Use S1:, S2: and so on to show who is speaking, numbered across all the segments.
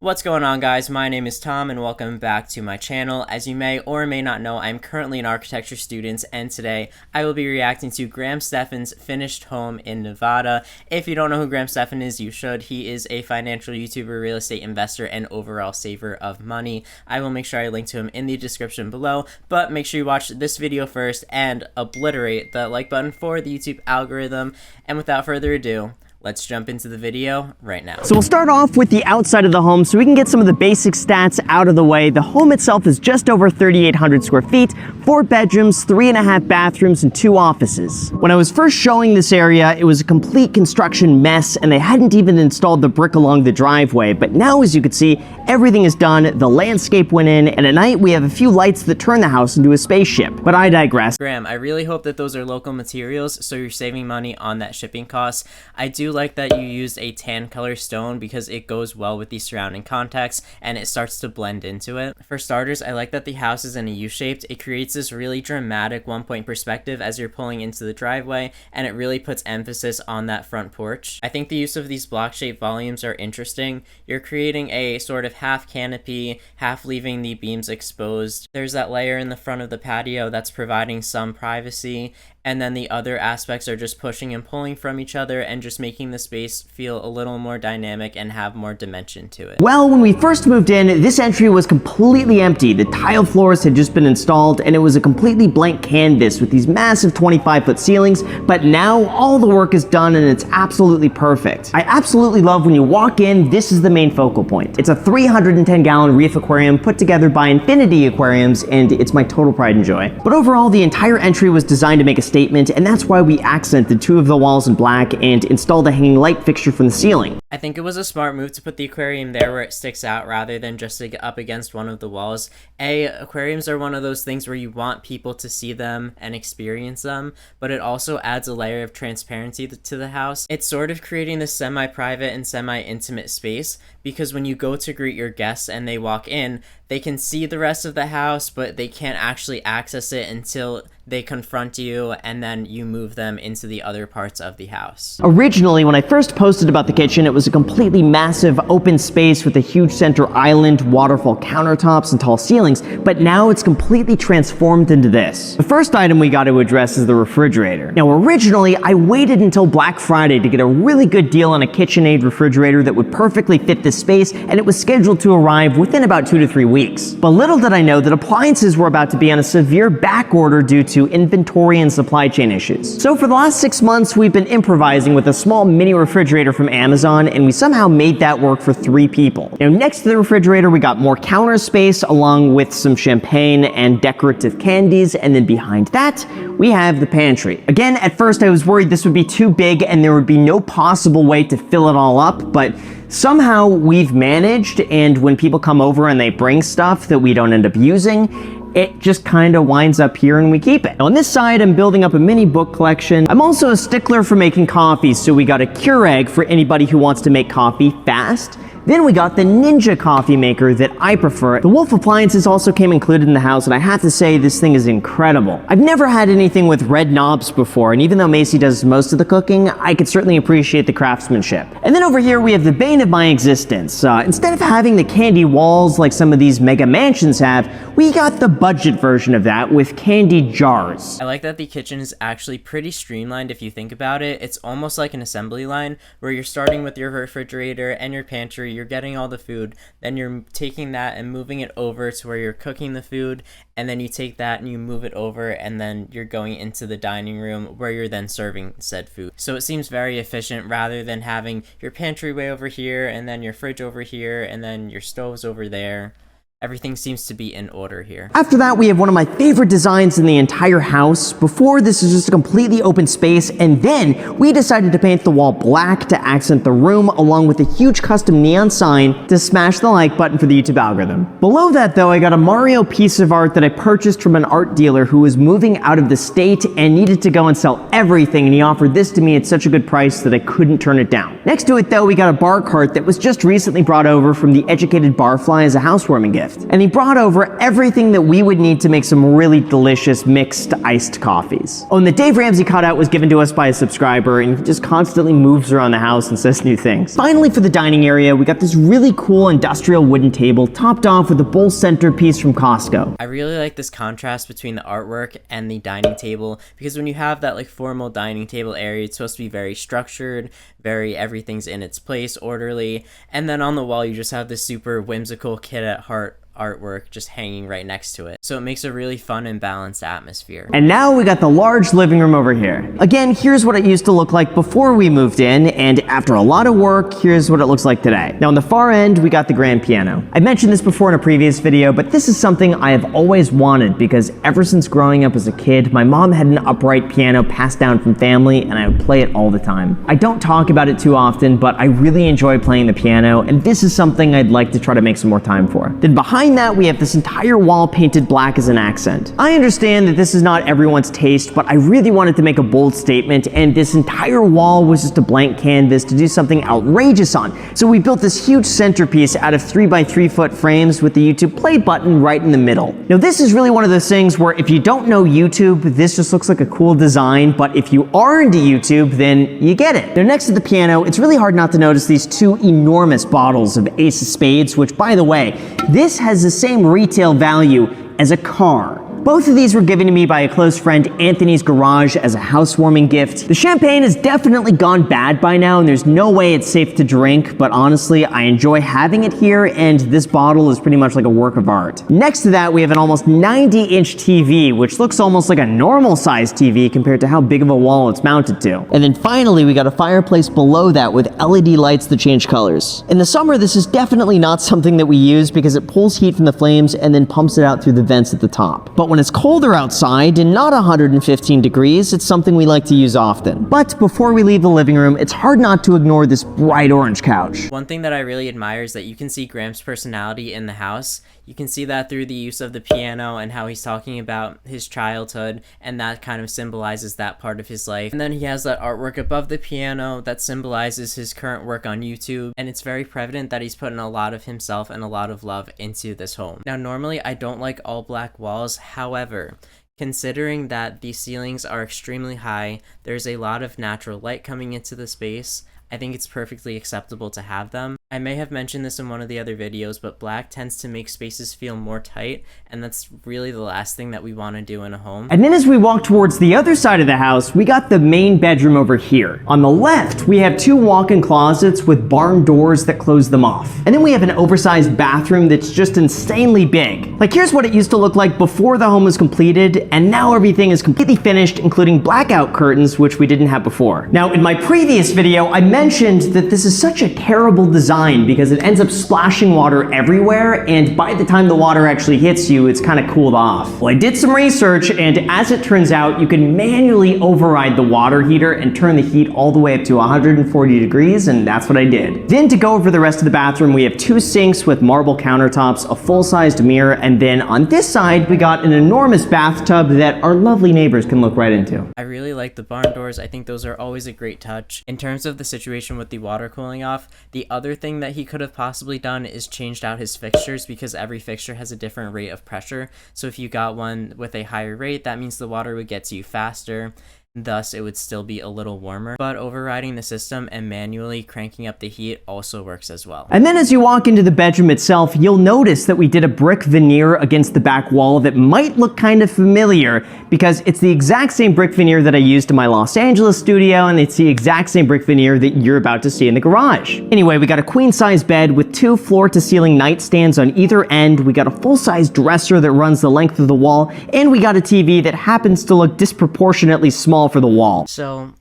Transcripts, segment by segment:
S1: What's going on, guys? My name is Tom and welcome back to my channel. As you may or may not know, I'm currently an architecture student and today I will be reacting to Graham Stephan's Finished Home in Nevada. If you don't know who Graham Stephan is, you should. He is a financial YouTuber, real estate investor, and overall saver of money. I will make sure I link to him in the description below, but make sure you watch this video first and obliterate the like button for the YouTube algorithm. And without further ado, let's jump into the video right now.
S2: So we'll start off with the outside of the home so we can get some of the basic stats out of the way. The home itself is just over 3,800 square feet, 4 bedrooms, 3.5 bathrooms, and 2 offices. When I was first showing this area, it was a complete construction mess and they hadn't even installed the brick along the driveway. But now, as you can see, everything is done, the landscape went in, and at night we have a few lights that turn the house into a spaceship. But I digress.
S1: Graham, I really hope that those are local materials so you're saving money on that shipping cost. I do like that you used a tan color stone because it goes well with the surrounding context and it starts to blend into it. For starters, I like that the house is in a U-shaped. It creates this really dramatic one-point perspective as you're pulling into the driveway, and it really puts emphasis on that front porch. I think the use of these block-shaped volumes are interesting. You're creating a sort of half canopy, half leaving the beams exposed. There's that layer in the front of the patio that's providing some privacy, and then the other aspects are just pushing and pulling from each other and just making the space feel a little more dynamic and have more dimension to it.
S2: Well, when we first moved in, this entry was completely empty. The tile floors had just been installed and it was a completely blank canvas with these massive 25-foot ceilings, but now all the work is done and it's absolutely perfect. I absolutely love when you walk in, this is the main focal point. It's a 310-gallon reef aquarium put together by Infinity Aquariums, and it's my total pride and joy. But overall, the entire entry was designed to make a statement, and that's why we accented 2 of the walls in black and installed a hanging light fixture from the ceiling.
S1: I think it was a smart move to put the aquarium there where it sticks out rather than just to get up against one of the walls. Aquariums are one of those things where you want people to see them and experience them, but it also adds a layer of transparency to the house. It's sort of creating this semi-private and semi-intimate space because when you go to greet your guests and they walk in, they can see the rest of the house, but they can't actually access it until they confront you and then you move them into the other parts of the house.
S2: Originally, when I first posted about the kitchen, it was a completely massive open space with a huge center island, waterfall countertops, and tall ceilings, but now it's completely transformed into this. The first item we got to address is the refrigerator. Now, originally, I waited until Black Friday to get a really good deal on a KitchenAid refrigerator that would perfectly fit this space, and it was scheduled to arrive within about 2 to 3 weeks. But little did I know that appliances were about to be on a severe back order due to inventory and supply chain issues. So for the last 6 months, we've been improvising with a small mini refrigerator from Amazon, and we somehow made that work for 3 people. Now, next to the refrigerator, we got more counter space along with some champagne and decorative candies, and then behind that, we have the pantry. Again, at first I was worried this would be too big and there would be no possible way to fill it all up, but somehow we've managed, and when people come over and they bring stuff that we don't end up using, it just kind of winds up here and we keep it. On this side, I'm building up a mini book collection. I'm also a stickler for making coffee, so we got a Keurig for anybody who wants to make coffee fast. Then we got the Ninja coffee maker that I prefer. The Wolf appliances also came included in the house, and I have to say this thing is incredible. I've never had anything with red knobs before, and even though Macy does most of the cooking, I could certainly appreciate the craftsmanship. And then over here we have the bane of my existence. Instead of having the candy walls like some of these mega mansions have, we got the budget version of that with candy jars.
S1: I like that the kitchen is actually pretty streamlined if you think about it. It's almost like an assembly line where you're starting with your refrigerator and your pantry, you're getting all the food, then you're taking that and moving it over to where you're cooking the food, and then you take that and you move it over, and then you're going into the dining room where you're then serving said food. So it seems very efficient rather than having your pantry way over here and then your fridge over here and then your stoves over there. Everything seems to be in order here.
S2: After that, we have one of my favorite designs in the entire house. Before, this is just a completely open space, and then we decided to paint the wall black to accent the room, along with a huge custom neon sign to smash the like button for the YouTube algorithm. Below that, though, I got a Mario piece of art that I purchased from an art dealer who was moving out of the state and needed to go and sell everything, and he offered this to me at such a good price that I couldn't turn it down. Next to it, though, we got a bar cart that was just recently brought over from the Educated Barfly as a housewarming gift. gift. And he brought over everything that we would need to make some really delicious mixed iced coffees. Oh, and the Dave Ramsey cutout was given to us by a subscriber, and he just constantly moves around the house and says new things. Finally, for the dining area, we got this really cool industrial wooden table topped off with a bowl centerpiece from Costco.
S1: I really like this contrast between the artwork and the dining table, because when you have that like formal dining table area, it's supposed to be very structured, very everything's in its place, orderly, and then on the wall you just have this super whimsical kid at heart artwork just hanging right next to it. So it makes a really fun and balanced atmosphere.
S2: And now we got the large living room over here. Again, here's what it used to look like before we moved in, and after a lot of work, here's what it looks like today. Now on the far end, we got the grand piano. I mentioned this before in a previous video, but this is something I have always wanted because ever since growing up as a kid, my mom had an upright piano passed down from family, and I would play it all the time. I don't talk about it too often, but I really enjoy playing the piano, and this is something I'd like to try to make some more time for. Then behind that, we have this entire wall painted black as an accent. I understand that this is not everyone's taste, but I really wanted to make a bold statement, and this entire wall was just a blank canvas to do something outrageous on. So we built this huge centerpiece out of 3x3 foot frames with the YouTube play button right in the middle. Now this is really one of those things where if you don't know YouTube, this just looks like a cool design, but if you are into YouTube, then you get it. Now next to the piano, it's really hard not to notice these two enormous bottles of Ace of Spades, which by the way, this has the same retail value as a car. Both of these were given to me by a close friend, Anthony's Garage, as a housewarming gift. The champagne has definitely gone bad by now, and there's no way it's safe to drink, but honestly, I enjoy having it here, and this bottle is pretty much like a work of art. Next to that, we have an almost 90-inch TV, which looks almost like a normal-sized TV compared to how big of a wall it's mounted to. And then finally, we got a fireplace below that with LED lights that change colors. In the summer, this is definitely not something that we use because it pulls heat from the flames and then pumps it out through the vents at the top. But when it's colder outside and not 115 degrees, it's something we like to use often. But before we leave the living room, it's hard not to ignore this bright orange couch.
S1: One thing that I really admire is that you can see Graham's personality in the house. You can see that through the use of the piano and how he's talking about his childhood, and that kind of symbolizes that part of his life. And then he has that artwork above the piano that symbolizes his current work on YouTube, and it's very prevalent that he's putting a lot of himself and a lot of love into this home. Now normally I don't like all black walls, however, considering that the ceilings are extremely high, there's a lot of natural light coming into the space, I think it's perfectly acceptable to have them. I may have mentioned this in one of the other videos, but black tends to make spaces feel more tight, and that's really the last thing that we want to do in a home.
S2: And then as we walk towards the other side of the house, we got the main bedroom over here. On the left, we have two walk-in closets with barn doors that close them off. And then we have an oversized bathroom that's just insanely big. Like, here's what it used to look like before the home was completed, and now everything is completely finished, including blackout curtains, which we didn't have before. Now, in my previous video, I mentioned that this is such a terrible design because it ends up splashing water everywhere, and by the time the water actually hits you, it's kind of cooled off. Well, I did some research, and as it turns out, you can manually override the water heater and turn the heat all the way up to 140 degrees, and that's what I did. Then to go over the rest of the bathroom, we have two sinks with marble countertops, a full-sized mirror, and then on this side, we got an enormous bathtub that our lovely neighbors can look right into.
S1: I really like the barn doors. I think those are always a great touch. In terms of the situation with the water cooling off, the other thing that he could have possibly done is changed out his fixtures, because every fixture has a different rate of pressure. So if you got one with a higher rate, that means the water would get to you faster. Thus, it would still be a little warmer, but overriding the system and manually cranking up the heat also works as well.
S2: And then as you walk into the bedroom itself, you'll notice that we did a brick veneer against the back wall that might look kind of familiar because it's the exact same brick veneer that I used in my Los Angeles studio, and it's the exact same brick veneer that you're about to see in the garage. Anyway, we got a queen-size bed with two floor-to-ceiling nightstands on either end, we got a full-size dresser that runs the length of the wall, and we got a TV that happens to look disproportionately small for the wall.
S1: So,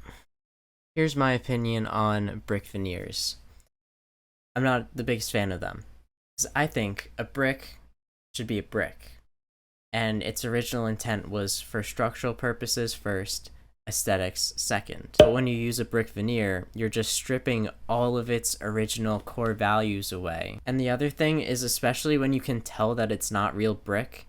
S1: here's my opinion on brick veneers. I'm not the biggest fan of them. I think a brick should be a brick, and its original intent was for structural purposes first, aesthetics second. But when you use a brick veneer, you're just stripping all of its original core values away. And the other thing is, especially when you can tell that it's not real brick,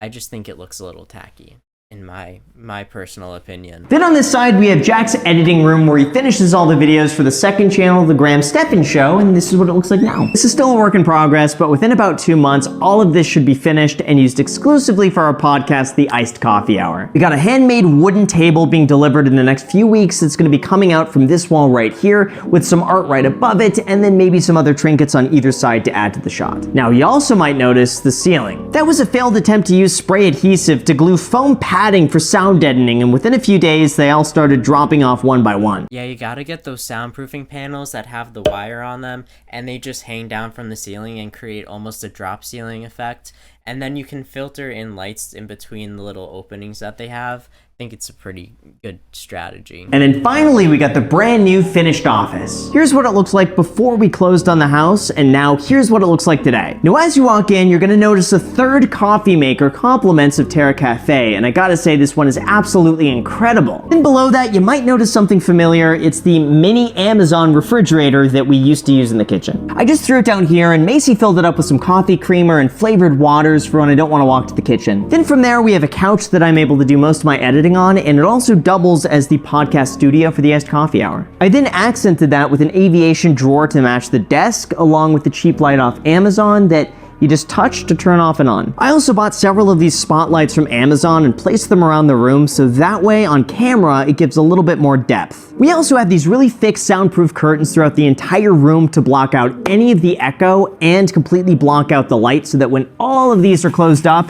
S1: I just think it looks a little tacky. in my personal opinion.
S2: Then on this side, we have Jack's editing room where he finishes all the videos for the second channel, The Graham Stephan Show, and this is what it looks like now. This is still a work in progress, but within about 2 months, all of this should be finished and used exclusively for our podcast, The Iced Coffee Hour. We got a handmade wooden table being delivered in the next few weeks. It's going to be coming out from this wall right here with some art right above it, and then maybe some other trinkets on either side to add to the shot. Now, you also might notice the ceiling. That was a failed attempt to use spray adhesive to glue foam padding for sound deadening, and within a few days they all started dropping off one by one.
S1: Yeah, you gotta get those soundproofing panels that have the wire on them, and they just hang down from the ceiling and create almost a drop ceiling effect. And then you can filter in lights in between the little openings that they have. I think it's a pretty good strategy.
S2: And then finally, we got the brand new finished office. Here's what it looks like before we closed on the house, and now here's what it looks like today. Now, as you walk in, you're gonna notice a third coffee maker, compliments of Terra Cafe, and I gotta say this one is absolutely incredible. Then below that, you might notice something familiar. It's the mini Amazon refrigerator that we used to use in the kitchen. I just threw it down here, and Macy filled it up with some coffee creamer and flavored waters for when I don't wanna walk to the kitchen. Then from there, we have a couch that I'm able to do most of my editing on, and it also doubles as the podcast studio for the Iced Coffee Hour. I then accented that with an aviation drawer to match the desk, along with the cheap light off Amazon that you just touch to turn off and on. I also bought several of these spotlights from Amazon and placed them around the room so that way on camera it gives a little bit more depth. We also have these really thick soundproof curtains throughout the entire room to block out any of the echo and completely block out the light so that when all of these are closed up,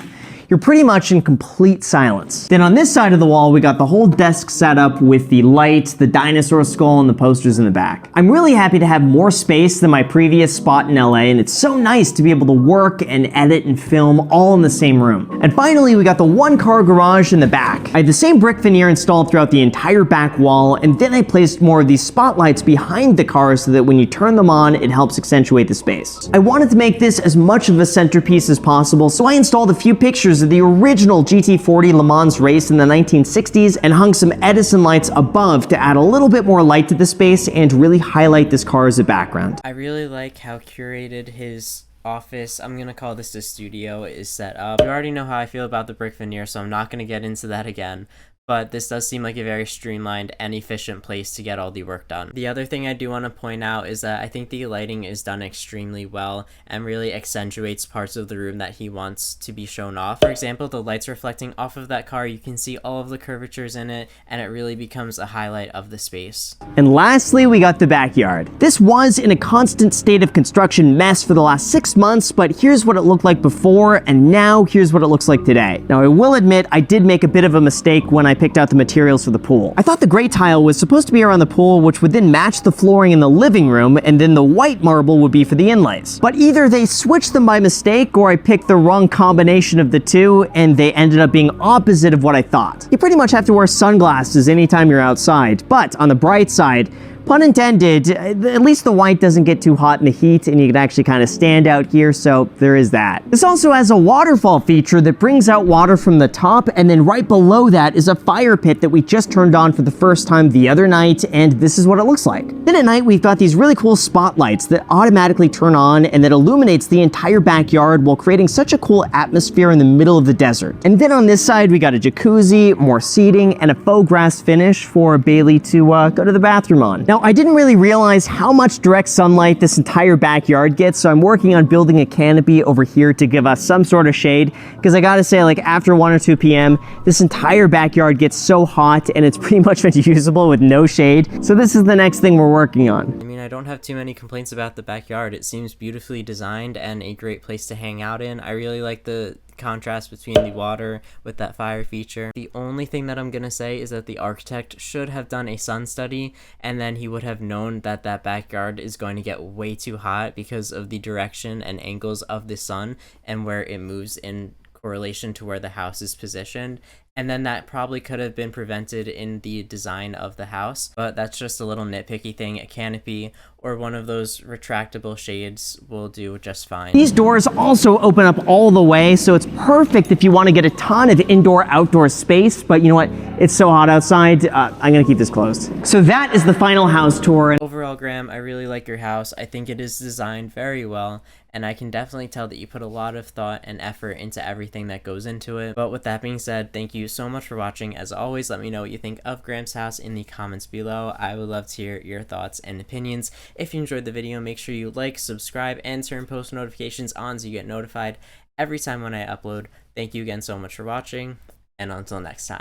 S2: you're pretty much in complete silence. Then on this side of the wall, we got the whole desk set up with the light, the dinosaur skull, and the posters in the back. I'm really happy to have more space than my previous spot in LA, and it's so nice to be able to work and edit and film all in the same room. And finally, we got the one-car garage in the back. I had the same brick veneer installed throughout the entire back wall, and then I placed more of these spotlights behind the cars so that when you turn them on, it helps accentuate the space. I wanted to make this as much of a centerpiece as possible, so I installed a few pictures of the original GT40 Le Mans race in the 1960s and hung some Edison lights above to add a little bit more light to the space and really highlight this car as a background.
S1: I really like how curated his office, I'm gonna call this the studio, is set up. You already know how I feel about the brick veneer, so I'm not gonna get into that again. But this does seem like a very streamlined and efficient place to get all the work done. The other thing I do want to point out is that I think the lighting is done extremely well and really accentuates parts of the room that he wants to be shown off. For example, the lights reflecting off of that car, you can see all of the curvatures in it, and it really becomes a highlight of the space.
S2: And lastly, we got the backyard. This was in a constant state of construction mess for the last 6 months, but here's what it looked like before, and now here's what it looks like today. Now, I will admit I did make a bit of a mistake when I picked out the materials for the pool. I thought the gray tile was supposed to be around the pool, which would then match the flooring in the living room, and then the white marble would be for the inlays. But either they switched them by mistake, or I picked the wrong combination of the two, and they ended up being opposite of what I thought. You pretty much have to wear sunglasses anytime you're outside, but on the bright side, pun intended, at least the white doesn't get too hot in the heat and you can actually kind of stand out here, so there is that. This also has a waterfall feature that brings out water from the top, and then right below that is a fire pit that we just turned on for the first time the other night, and this is what it looks like. Then at night we've got these really cool spotlights that automatically turn on and that illuminates the entire backyard while creating such a cool atmosphere in the middle of the desert. And then on this side we got a jacuzzi, more seating, and a faux grass finish for Bailey to go to the bathroom on. Now, I didn't really realize how much direct sunlight this entire backyard gets, so I'm working on building a canopy over here to give us some sort of shade, because I gotta say, like, after 1 or 2 p.m., this entire backyard gets so hot and it's pretty much unusable with no shade, so this is the next thing we're working on.
S1: I mean, I don't have too many complaints about the backyard. It seems beautifully designed and a great place to hang out in. I really like the contrast between the water with that fire feature. The only thing that I'm gonna say is that the architect should have done a sun study, and then he would have known that that backyard is going to get way too hot because of the direction and angles of the sun and where it moves in correlation to where the house is positioned. And then that probably could have been prevented in the design of the house, but that's just a little nitpicky thing. A canopy or one of those retractable shades will do just fine.
S2: These doors also open up all the way, so it's perfect if you want to get a ton of indoor-outdoor space, but you know what? It's so hot outside, I'm gonna keep this closed. So that is the final house tour.
S1: Overall, Graham, I really like your house. I think it is designed very well, and I can definitely tell that you put a lot of thought and effort into everything that goes into it. But with that being said, thank you so much for watching. As always, let me know what you think of Graham's house in the comments below. I would love to hear your thoughts and opinions. If you enjoyed the video, make sure you like, subscribe, and turn post notifications on so you get notified every time when I upload. Thank you again so much for watching, and until next time.